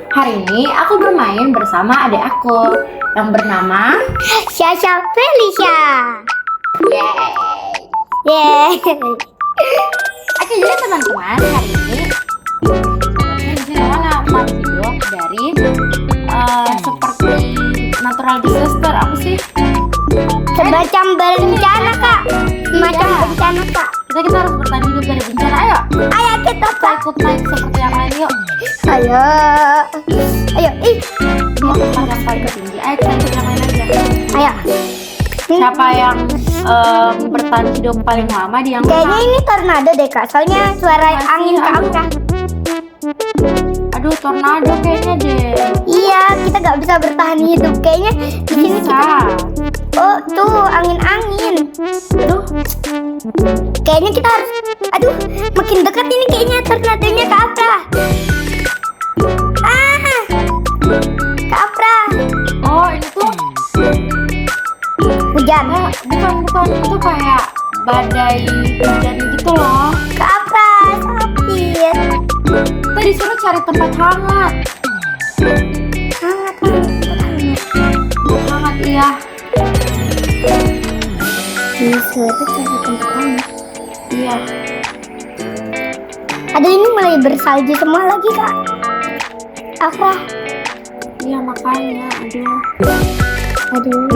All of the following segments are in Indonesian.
Hari ini aku bermain bersama adik aku yang bernama Sasha Felicia. Yeay. Yeay. Oke, jadi teman-teman, hari ini sebenarnya di sini mana video dari seperti natural disaster apa sih? Semacam berencana kak. Semacam bencana kak. Kita harus bertahan hidup dari bencana. Ayo Kita ikut naik seperti yang lain yuk. Ayo. Mau tempat yang paling tinggi. Ayo kita ikut yang lain aja. Ayo. Siapa yang bertahan hidup paling lama dia yang Kayaknya menang. ini tornado deh kak. Soalnya suara angin ke angka. Aduh, tornado kayaknya deh. Iya, kita gak bisa bertahan hidup. Kayaknya di sini Bisa. Oh, tuh angin-angin. Aduh, Kayaknya kita harus. Aduh, makin dekat ini kayaknya tornadonya Kak Afra. Kak Afra. oh ini tuh Hujan. bukan itu kayak badai hujan gitu loh. Kak Afra sakit. Kita disuruh cari tempat hangat. Hangat. Hangat iya. Disuruh cari tempat hangat. Iya. Aduh, ini mulai bersalju semua lagi Kak Afra. Iya makanya. Aduh.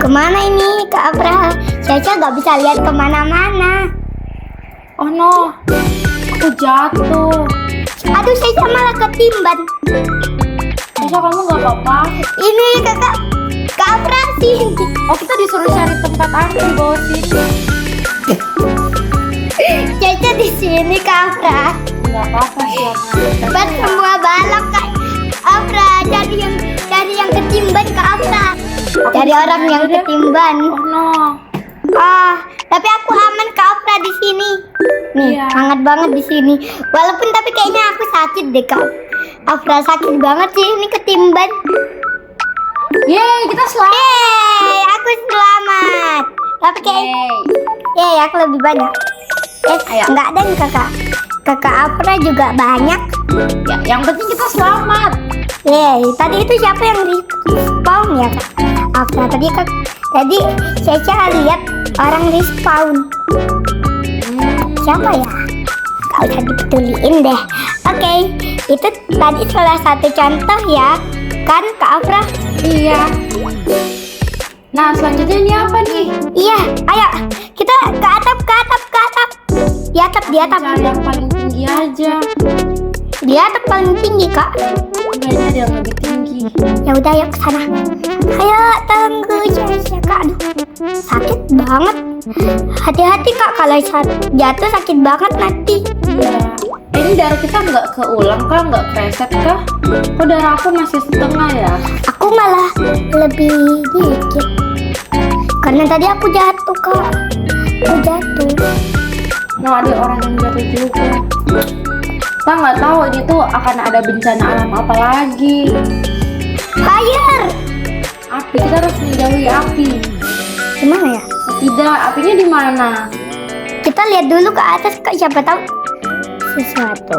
Kemana ini Kak Afra? Caca gak bisa lihat kemana-mana. Oh no, aku jatuh. Aduh, Caca malah ketimban. Bisa kamu nggak apa-apa? Ini kakak Kak Afra sih. Oh kita disuruh cari tempat angin di bawah sini. Caca di sini Kak Afra. Nggak apa-apa sih. Buat semua balap Kak Afra. Cari yang ketimban Kak Afra. Cari orang yang ketimban. Oh no. Tapi aku aman Kak Afra di sini. Nih, Iya. hangat banget di sini. Walaupun tapi kayaknya aku sakit deh Kak Afra, sakit banget sih ini ketimban. Yeay, kita selamat. Yeay, aku selamat. Tapi kayak Yeay. aku lebih banyak. Ayo. Enggak ada nih Kakak Afra juga banyak. Ya, yang penting kita selamat. Yeay, tadi itu siapa yang respawn ya Kak Afra? Tadi Caca lihat orang respawn. Siapa ya? Gak usah dipeduliin deh. Oke, itu tadi salah satu contoh ya, kan Kak Afra? Iya. Nah, selanjutnya ini apa nih? Iya, ayo kita ke atap. Di atap. Cari yang paling tinggi aja. Di atap paling tinggi Kak. Kayaknya ada yang lebih tinggi. Ya udah, yuk ke sana. Ayo tunggu Caca Kak. Aduh, sakit banget. Hati-hati Kak, kalau jatuh sakit banget nanti. Iya. Ini darah kita nggak keulang kah? Nggak kereset kah? Kok darah aku masih setengah ya? Aku malah lebih dikit. Karena tadi aku jatuh Kak. Aku jatuh. Nah, ada orang yang jatuh juga. Kita nggak tahu ini tuh akan ada bencana alam apa lagi. Fire. Api, kita harus menjauhi api. Gimana ya? Tidak, apinya di mana? Kita lihat dulu ke atas Kak, siapa tahu sesuatu.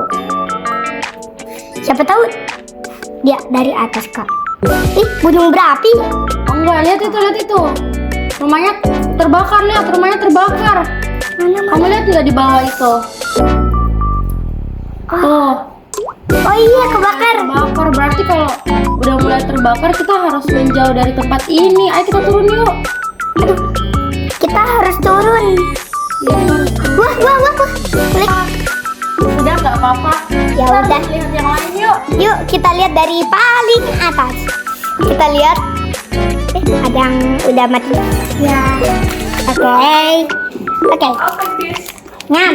Siapa tahu dia dari atas Kak. Ih, gunung berapi. Oh enggak, lihat itu. Rumahnya terbakar, lihat rumahnya terbakar. Kamu lihat nggak di bawah itu? Oh, Oh iya, kebakar. terbakar. Berarti kalau udah mulai terbakar kita harus menjauh dari tempat ini. Ayo kita turun yuk. Aduh, kita harus turun. Wah. Klik. Udah nggak apa-apa. Ya Kita udah. lihat yang lain yuk. Yuk kita lihat dari paling atas. Kita lihat. Ada yang udah mati. Ya. Oke. Ngam.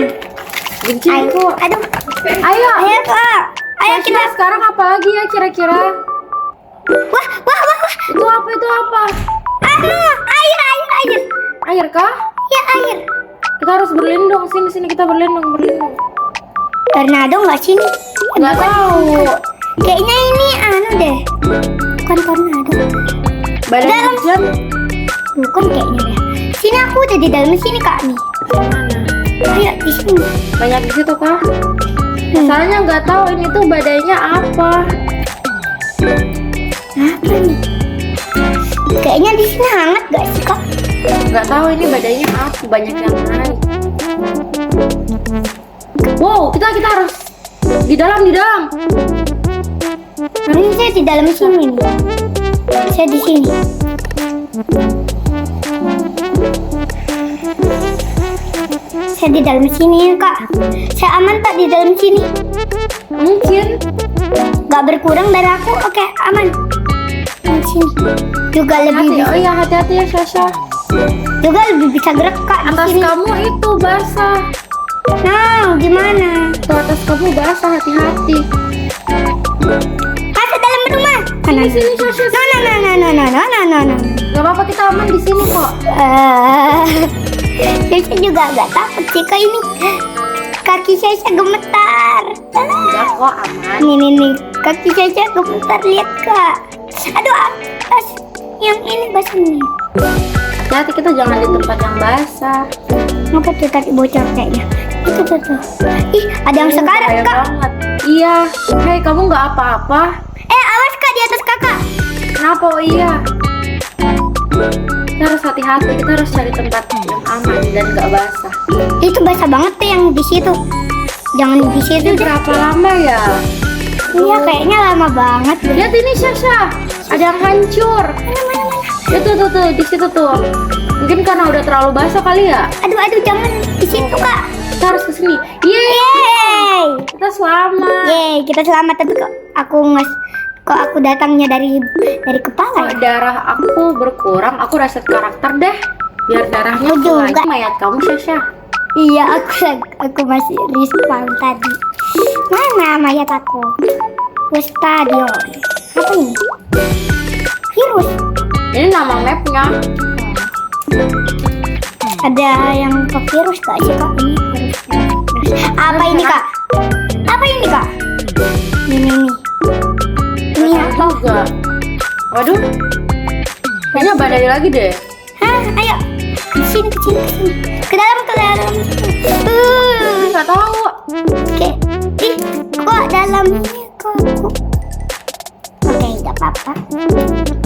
Bencinku. Aduh. Ayo. Ayo Kak. Ayo kita. Sekarang apa lagi ya kira-kira? Wah. Itu apa? Air. Air kah? Ya, air. Kita harus berlindung. Sini kita berlindung. Tornado nggak sini? Nggak tahu. Kayaknya ini deh. Bukan tornado. Badai Dalam. hujan. Bukan kayaknya deh. Sini aku udah di dalam sini Kak nih. Mana? Ayo di sini. Banyak di situ kah? Soalnya nggak tahu ini tuh badainya apa. Apa nih? Kayaknya di sini hangat gak sih kak? Nggak tahu ini badainya apa. Banyak yang naik. Wow, kita harus di dalam. Ini saya di dalam sini nih. Saya di sini. Saya di dalam sini kak. Saya aman tak di dalam sini? Mungkin. Gak berkurang dari aku. Oke, aman. Di sini. Juga lebih Oh iya, hati-hati ya Sasha. juga lebih bisa gerak kak di Atas sini. kamu itu basah. Nah, gimana? Tuh atas kamu basah, hati-hati. Masuk dalam rumah. Sini Sasha. No. Gak apa-apa, kita aman di sini kok. Saya juga agak takut sih kak ini. Kaki saya gemetar. Enggak kok, aman. Nih. Kaki saya gemetar, lihat kak. Aduh, atas. Yang ini basah nih. Hati-hati, kita jangan di tempat yang basah. Apa tuh tadi bocor kayaknya? Itu tuh. Ih, ada yang sekarat Bahaya kak. banget. Iya. Hei, kamu nggak apa-apa? Awas kak di atas kakak. Kenapa? Oh iya. Kita harus hati-hati. Kita harus cari tempat yang aman dan nggak basah. Itu basah banget tuh yang di situ. Jangan di situ Ini deh. berapa lama ya? Iya, kayaknya lama banget deh. Lihat ini Sasha. Ada yang hancur. Mana. Itu tuh di situ tuh. Mungkin karena udah terlalu basah kali ya. Aduh, jangan di situ kak. Kita harus kesini. Yeay. Yeay. Kita selamat. Yeay, kita selamat tapi kok aku datangnya dari kepala Kok ya? darah aku berkurang, aku reset karakter deh. Biar darahnya Aku full juga. lagi. Mayat kamu Sasha. Iya, aku masih respawn tadi. Mana mayat aku? Ke stadion. Apa ini? Virus. Ini nama mapnya. Ada yang ke virus gak sih kak? Ini virus. Apa ini kak? Apa ini kak? Ini. Ini apa? Juga. Waduh. Kayaknya badai lagi deh. Hah? Ayo. Ke sini. Ke dalam. Nggak tahu. Oke. Ih, kok dalamnya kok aku. Oke, gak apa-apa.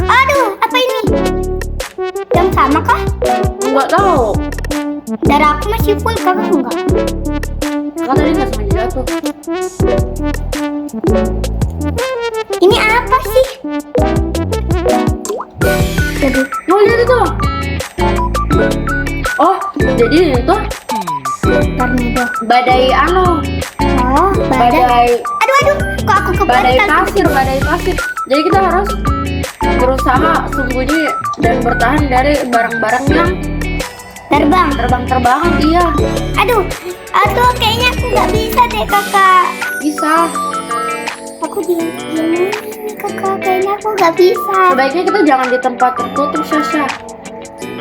Aduh, apa ini? Yang sama kah? Nggak tahu. Darah aku masih full, kamu enggak? Kan tadi nggak sengaja jatuh. Ini apa sih? Jadi, Mau lihat itu? Oh, jadi itu tornado. badai Oh, badai. Aduh, kok aku badai kebantal? badai pasir. Jadi kita harus berusaha sembunyi dan bertahan dari barang-barang yang Terbang. terbang-terbangan. Iya, Aduh, kayaknya aku nggak bisa deh kakak. bisa. Aku di gimana nih kakak? Kayaknya aku nggak bisa. Sebaiknya kita jangan di tempat tertutup, Sasha.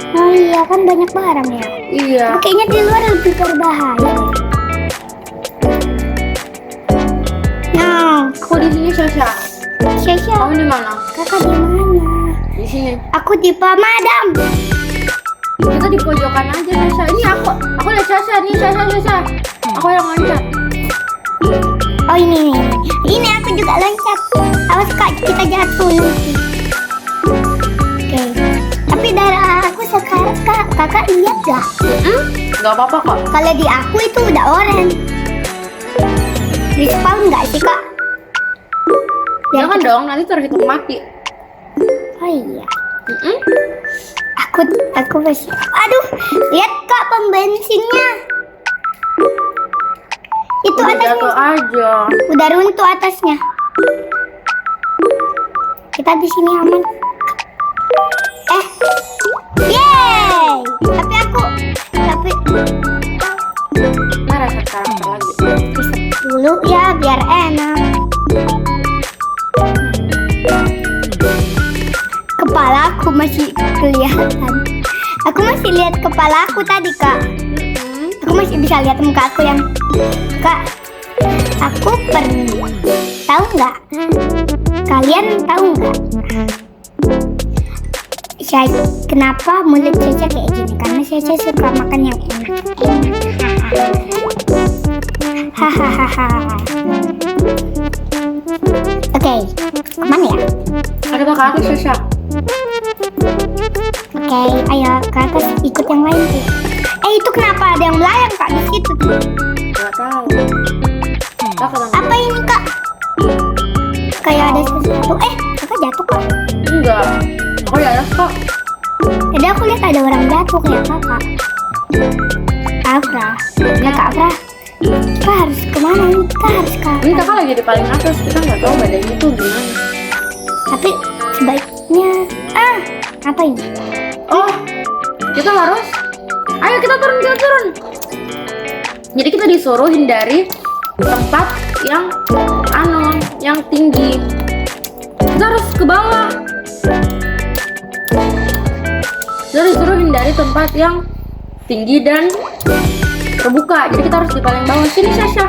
Oh iya, kan banyak barang ya. Iya. Kayaknya di luar lebih berbahaya. No, Aku di sini, Sasha. Sasha, Kamu di mana? kakak di mana? Di sini. Aku di pemadam. Kita di pojokan aja, Sasha. Ini aku lihat Sasha nih, Sasha. Aku yang loncat. Oh ini. Ini aku juga loncat. Awas kak, kita jatuh nanti. Oke. Tapi darah aku sekarang kakak lihat gak? Nggak apa-apa kok. Kalau di aku itu udah oranye. Respawn nggak sih kak? Jangan dong, nanti terhitung mati. Oh iya. Aku masih. Aduh, lihat kak pom bensinnya. Itu Udah jatuh atasnya. aja. Udah runtuh atasnya. Kita di sini aman. Yeay! Tapi Nah, reset karakter lagi. reset dulu ya biar enak. Kepala aku masih kelihatan. Aku masih lihat kepala aku tadi kak. Aku masih bisa lihat muka aku yang kak. Aku pernah tahu nggak? Kalian tahu nggak? Kenapa mulut Caca kayak gini? Karena Caca suka makan yang enak. Hahaha. Oke, kemana ya? Ada ke atas Sasha. Oke, ayo ke atas ikut yang lain tuh. Itu kenapa ada yang melayang kak di situ tuh? Gak tahu. Apa ini kak? Kayak ada sesuatu. Kakak jatuh kak? Enggak. Aku di atas kok. Jadi aku lihat ada orang jatuh kayak kakak. Afra, ya kak Afra. Kita harus kemana ini? Kita harus ke Ini atas. kakak lagi di paling atas. Kita nggak tahu badannya tuh gimana. Tapi sebaiknya apa ini? Oh, kita harus. Ayo kita turun. Jadi kita disuruh hindari tempat yang tinggi. Kita harus ke bawah. Kita disuruh hindari tempat yang tinggi dan terbuka. Jadi kita harus di paling bawah. Sini Sasha.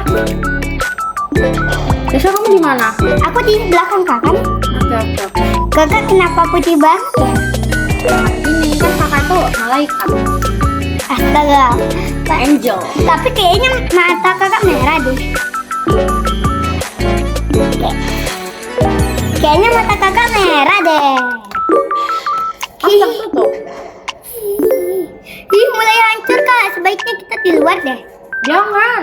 Sasha kamu di mana? Aku di belakang kakak. Oke. Kakak kenapa putih banget ya? Ini kan kakak tuh malaikat, Astaga. angel. Tapi kayaknya mata kakak merah deh. Kayaknya mata kakak merah deh. Apa tuh? Mulai hancur kak. Sebaiknya kita di luar deh. Jangan.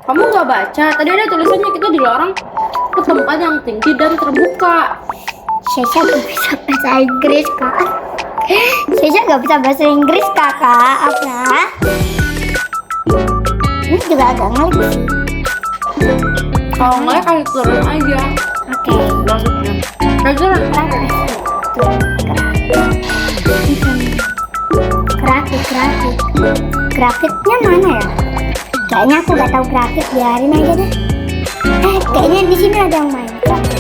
Kamu nggak baca? Tadi ada tulisannya kita dilarang ke tempat yang tinggi dan terbuka. Sasha gak bisa bahasa Inggris kak. Sasha gak bisa bahasa Inggris kakak. Apa? Ini juga agak ngelik sih. Kalau nggak kali turun aja. Oke. Maksudnya. Kayak turun. Grafiknya mana ya? Kayaknya aku gak tahu grafik, biarin aja deh. Kayaknya di sini ada yang Minecraft.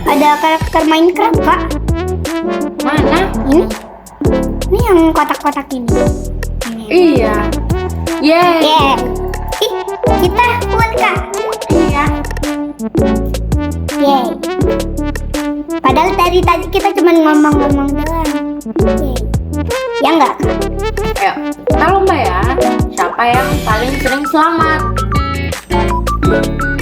Ada karakter Minecraft kak. Mana? Ini yang kotak-kotak ini. Iya. Yeay. Yeah. Kita full kak. Iya. Yeay. Padahal dari tadi kita cuma ngomong-ngomong doang. Yeay. Ya enggak kak? Ayo, kita lomba ya. Siapa yang paling sering selamat?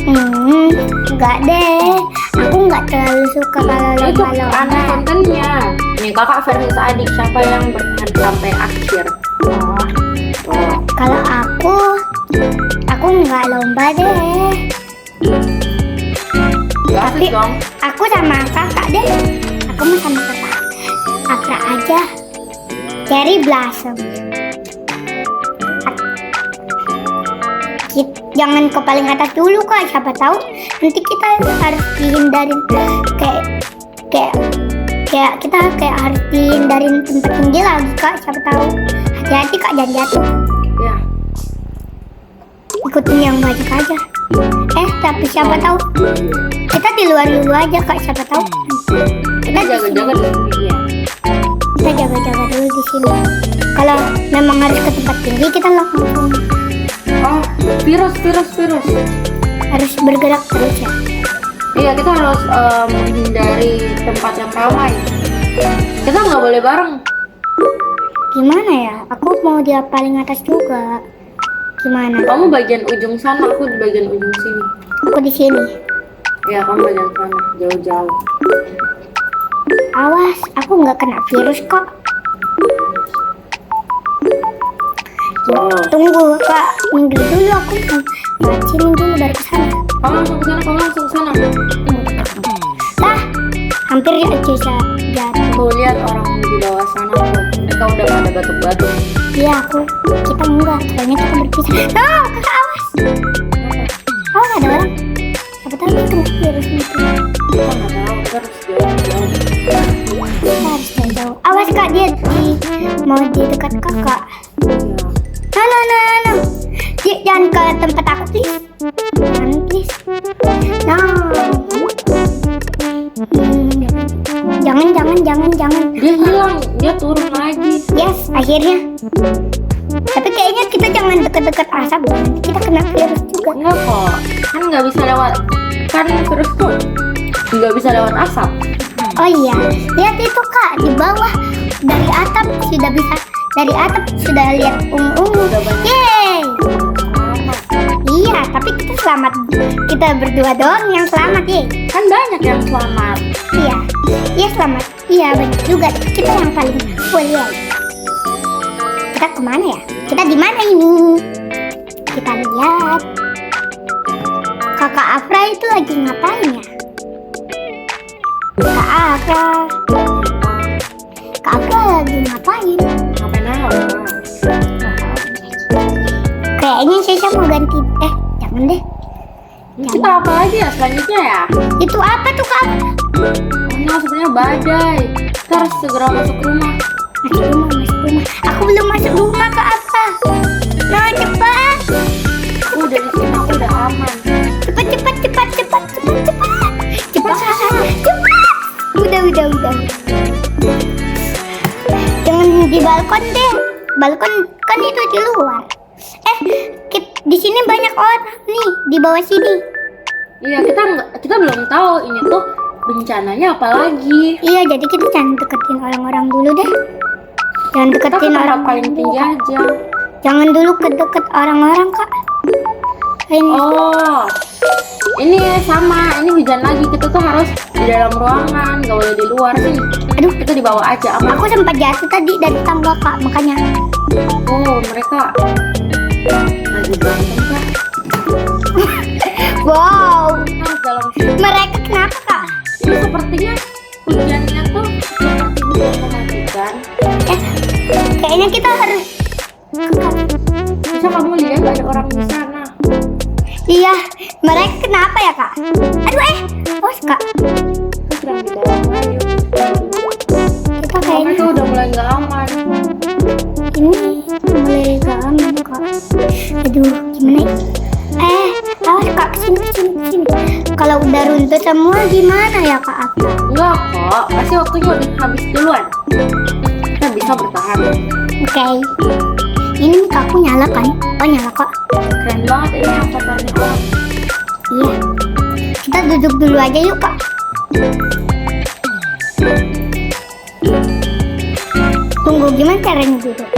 Enggak deh. Aku enggak terlalu suka kalau Itu lomba-lomba. ada kontennya. Nih kakak versus adik, siapa yang bertahan sampai akhir? Kalau aku enggak lomba deh. Tapi dong. Aku sama kakak deh. Aku mau sama kakak Afra aja. Cherry Blossom. Jangan ke paling atas dulu kak. Siapa tahu nanti kita harus dihindarin kayak kita harus dihindarin tempat tinggi lagi kak. Siapa tahu. Hati-hati kak, jangan jatuh. Ya. Ikutin yang banyak aja. Tapi siapa tahu kita di luar dulu aja kak. Siapa tahu Kita jaga-jaga di sini ya. kita jaga-jaga dulu di sini. Kalau memang harus ke tempat tinggi kita langsung Oh, virus. harus bergerak terus ya. Iya, kita harus menghindari tempat yang ramai. Kita nggak boleh bareng. Gimana ya? Aku mau di paling atas juga. Gimana? Kamu bagian ujung sana, aku di bagian ujung sini. Aku di sini. Ya, kamu bagian sana, jauh-jauh. Awas, aku nggak kena virus kok. Oh. Tunggu kak, minggir dulu aku mau lewat sini dulu baru ke sana. Kamu langsung ke sana. Hampir aja jatuh. Tuh lihat orang di bawah sana tuh. Mereka udah pada batuk-batuk. Iya kita enggak, soalnya kita berpisah. Kakak awas. Awas ada orang. Siapa tahu dia kena virus itu. Kita nggak tahu, kita harus jauh-jauh. Kita harus jauh-jauh. Awas kak, dia mau di dekat kakak. No. Jangan ke tempat aku please. Jangan. Dia hilang, dia turun lagi. Yes, akhirnya. Tapi kayaknya kita jangan deket-deket asap. Nanti kita kena virus juga. Enggak kok, kan nggak bisa lewat. Kan virus tuh nggak bisa lewat asap. Oh iya, lihat itu kak di bawah dari atap sudah bisa, dari atap sudah lihat ungu-ungu. Udah banyak. Yeay. Selamat. Iya, tapi kita selamat. Kita berdua doang yang selamat ye. Kan banyak yang selamat. Iya, iya selamat. Iya banyak juga. Kita yang paling full ya. Kita kemana ya? Kita di mana ini? Kita lihat. Kakak Afra itu lagi ngapain ya? Kak Afra. Kak Afra lagi ngapain? Ngapain apa? Kayaknya Sesha mau ganti. Jangan deh. Kita apa lagi ya selanjutnya ya? Itu apa tuh kak? Nah, sebenarnya badai. Kita harus segera masuk rumah. Masuk rumah, masuk rumah. Aku belum masuk rumah kak apa? Nah cepat. Aku udah di sini, aku udah aman. Cepat, cepat, cepat, cepat, cepat, cepat. Cepat, cepat. Udah. Jangan di balkon deh. Balkon kan itu di luar. Di sini banyak orang nih di bawah sini. Iya, kita belum tahu ini tuh bencananya apa lagi. Iya, jadi kita jangan deketin orang-orang dulu deh. Jangan Kita deketin ke orang tempat paling tinggi aja. Jangan dulu ke deket orang-orang kak. Ini. Oh, ini sama. Ini hujan lagi. Kita tuh harus di dalam ruangan, gak boleh di luar sih. Aduh, Kita di bawah aja. Aman. aku sempat jatuh tadi dari tangga kak, makanya. Oh, mereka lagi berantem kak. Wow, Nah, dalam mereka kenapa kak? ini sepertinya hujannya tuh seperti hujan mematikan. Kayaknya kita harus. Bisa kamu lihat ada orang di sana. Iya, mereka kenapa ya kak? Aduh awas kak. Kita sedang di dalam air. Kita Mereka kayaknya udah mulai nggak aman. ini mulai gak aman kak. Aduh, gimana ya? Awas kak, kesini. Kalau udah runtuh semua gimana ya kak apa? Enggak kok, pasti waktunya udah habis duluan. Kita bisa bertahan. Oke. Ini nih kak, aku nyala kan? Oh nyala kok. Keren banget ini avatarnya orang. Iya. Kita duduk dulu aja yuk kak. Tunggu, gimana caranya duduk?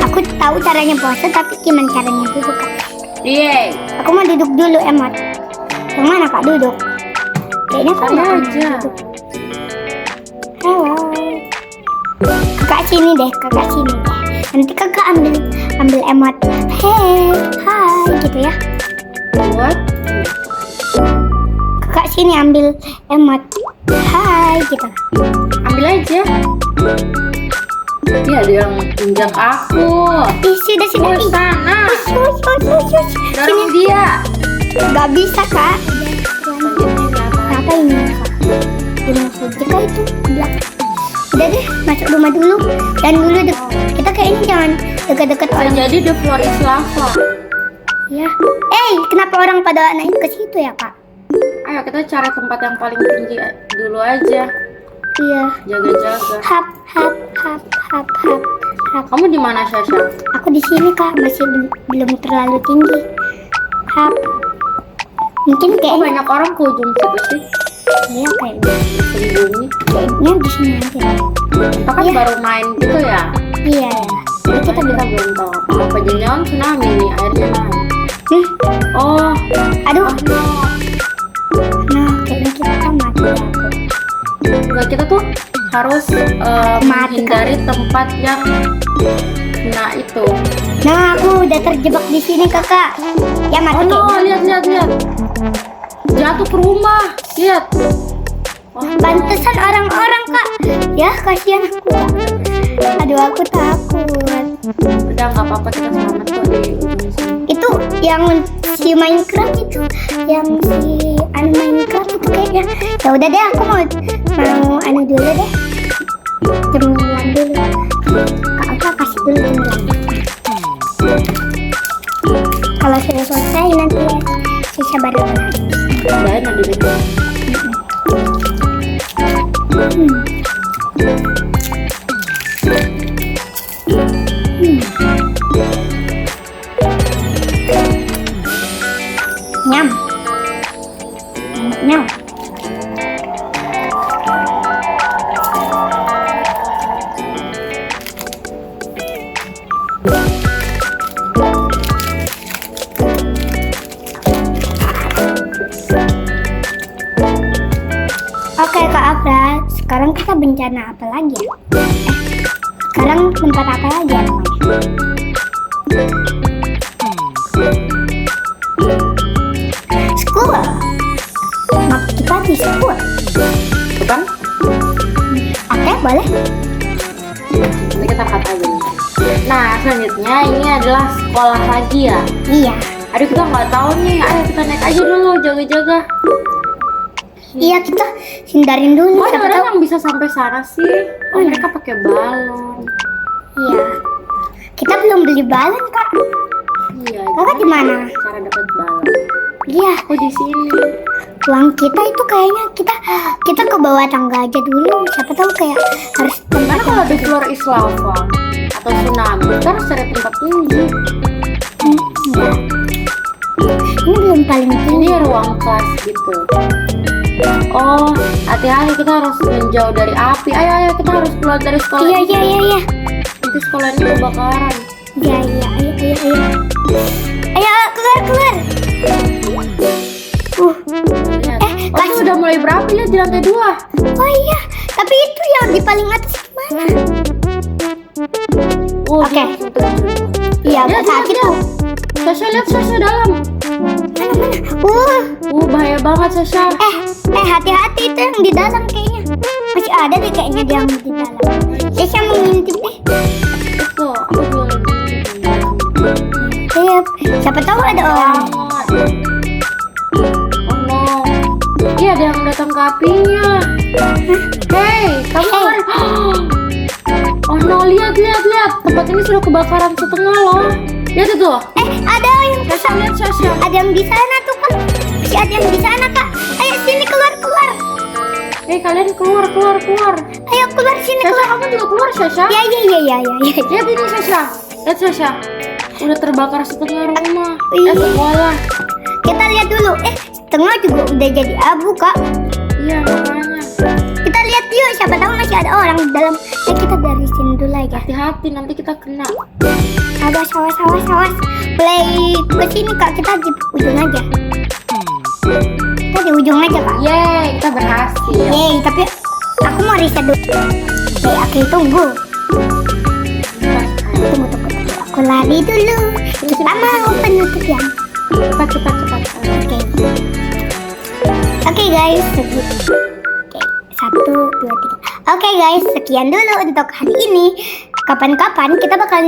Aku tahu caranya puasa, tapi gimana caranya duduk kak? Yeay, Aku mau duduk dulu emot. Yang mana kak duduk? Kayaknya kak kali nggak mau aja. duduk. Halo. Kakak sini deh, kakak sini deh. Nanti kakak ambil emot. Hey, hai gitu ya. Buat Kakak sini ambil emot. Hai gitu. ambil aja. Iya, ada yang injak aku. Sudah Oh, ih. sana. Sini. Dorong dia. Gak bisa kak. Selanjutnya apa? Apa ini kak? Rumah Sojika itu di belakang. Udah deh, masuk rumah dulu. Dan dulu kita kayaknya jangan dekat-dekat Bisa orang. jadi the floor is lava. Ya. Kenapa orang pada naik ke situ ya kak? Ayo kita cari tempat yang paling tinggi dulu aja. Iya. Jaga-jaga. Hap. Kamu di mana, Sasha? Aku di sini kak, masih belum terlalu tinggi. Hap. Mungkin Kok kayaknya. banyak orang ke ujung situ sih? Iya kayaknya. Sembunyi. Kayaknya di sini aja. Kita kan Iya. baru main gitu ya. Iya. Jadi kita Kita bilang. belum tahu apa-apa. Jangan-jangan tsunami nih, airnya naik. Oh, Aduh. oh no. Nah, kayaknya kita mati ya. Enggak, kita tuh harus Mati, menghindari tempat yang kena itu. Nah, aku udah terjebak di sini kakak. Ya Oh mati no, kayaknya. lihat. Jatuh ke rumah. Lihat. Oh, Pantesan orang-orang kak. Ya kasihan aku. Aduh aku takut. udah nggak apa-apa, kita selamat kok di ujung sini. Itu yang si Minecraft itu, yang si Minecraft itu kayaknya. Ya udah deh, aku mau dulu deh. Cemilan dulu. Kak kasih dulu cemilan. Kalau sudah selesai nanti sisa baru lagi. Udah nanti dulu. Nyam. sekarang kita bencana apa lagi ya? Sekarang tempat apa lagi ya namanya? School. Map kita di school. Bukan? Oke, boleh. Nanti kita cut aja nih. Nah, selanjutnya ini adalah sekolah lagi ya. Iya. Aduh, kita nggak tahu nih. Ayo kita naik aja dulu, jaga-jaga. Iya, kita hindarin dulu. Oh, Siapa ada tahu. yang bisa sampai sana sih. Oh, mereka pakai balon. Iya. Kita belum beli balon, Kak. Iya. Kakak di mana? Cara dapat balon? Iya. Aku di sini. Uang kita itu kayaknya kita ke bawah tangga aja dulu. Siapa tahu kayak harus Karena tempat kalau di floor is lava atau tsunami, kita harus cari tempat tinggi. Enggak. Ini belum paling tinggi. Ini ruang kelas gitu. Oh, hati-hati, kita harus menjauh dari api. Ayo, kita harus keluar dari sekolah. Iya, ini. iya, iya, iya. Nanti sekolah ini kebakaran. Iya, iya, ayo, ayo, ayo. Ayo, keluar. Lihat. Oh, kelas- itu udah mulai berapi, lihat di lantai 2. Oh iya, tapi itu yang di paling atas gimana? Oh, Oke. Iya, Lihat, saat lihat, itu. Sasha, lihat Sasha dalam. Mana? Bahaya banget Sasha. Hati-hati itu yang di dalam kayaknya. Masih ada deh kayaknya dia yang di dalam. Saya mau ngintip deh. Itu, aku juga lagi. Iya, siapa tahu ada orang. Oh no. Iya, ada yang datang ke apinya. Hei, kamu kan? Oh no, lihat. Tempat ini sudah kebakaran setengah loh. Lihat itu. Ada yang Sasha, lihat Sasha. ada yang di sana tuh kan. Masih ada yang di sana kak. Ayo sini keluar. Hei, kalian keluar. Ayo keluar sini Sasha, keluar. kamu juga keluar Sasha. Ya. Lihat ini Sasha. Lihat Sasha. Udah terbakar setengah rumah. Ih. Sekolah. Kita lihat dulu. Setengah juga udah jadi abu kak. Iya, makanya. Kita lihat yuk. Siapa tahu masih ada orang di dalam. Kita dari sini dulu aja. Hati-hati, nanti kita kena. Awas. Mulai ke sini kak. Kita di ujung aja. Kita di ujung aja kak. Yeay, kita berhasil. Yeay, tapi aku mau riset dulu. Oke, tunggu. Tunggu. Aku lari dulu. Kita mau penutup ya. Cepat. Oke guys, Oke, 1, 2, 3. Oke guys, sekian dulu untuk hari ini. Kapan-kapan kita bakal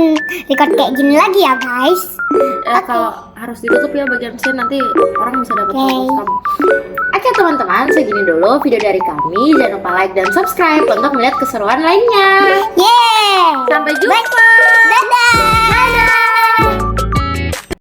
record kayak gini lagi ya guys. Kalau harus ditutup ya bagian sini, nanti orang bisa dapat Oke. foto kamu. Oke teman-teman, segini dulu video dari kami. Jangan lupa like dan subscribe untuk melihat keseruan lainnya. Yeah. Sampai jumpa.